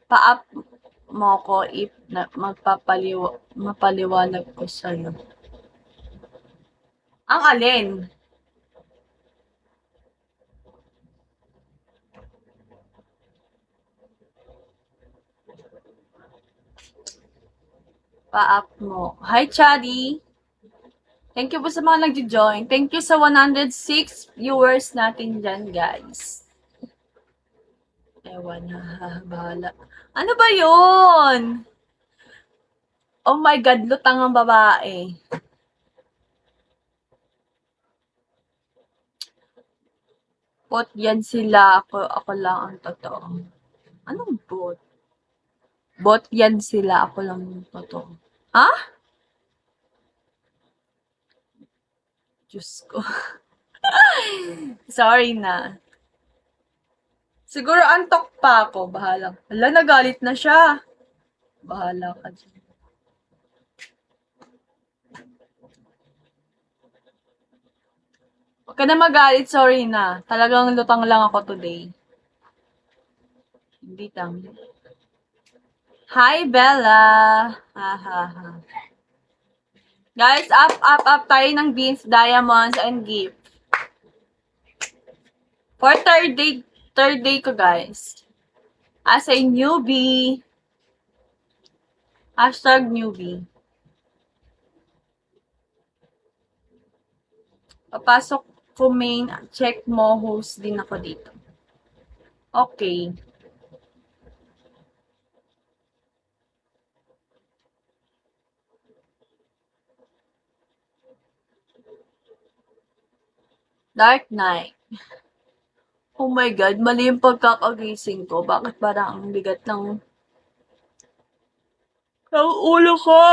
Pa-up mo ko if na, mapaliwanag ko sa'yo. Ang alin? Pa-up mo. Hi, Chadi! Thank you po sa mga nag-join. Thank you sa 106 viewers natin dyan, guys. Ewan, bahala. Ano ba yun? Oh my God, lutang ang babae. Bot yan sila. Ako lang ang totoo. Anong bot? Bot yan sila. Ako lang ang totoo. Ha? Diyos ko. Sorry na. Siguro antok pa ako. Bahala. Hala, nagalit na siya. Bahala ka dyan. Huwag ka na magalit. Sorry na. Talagang lutang lang ako today. Hindi tama. Hi, Bella! Ha, ha, ha. Guys, up tayo ng beans, diamonds, and gift. For third day ko, guys. As a newbie. Hashtag newbie. Papasok ko main, check mo, host din ako dito. Okay. Dark Knight. Oh my God, mali yung pagkakagising ko. Bakit parang ang bigat ng ulo ko?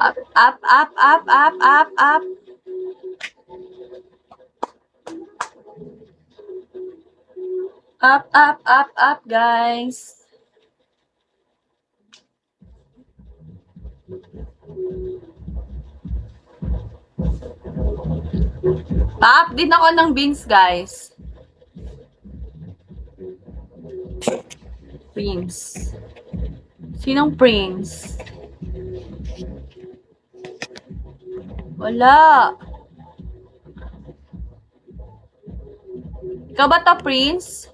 Up. Up, guys. Pa-up din ako ng beans, guys. Prince. Sinong Prince? Wala. Ikaw ba to, Prince?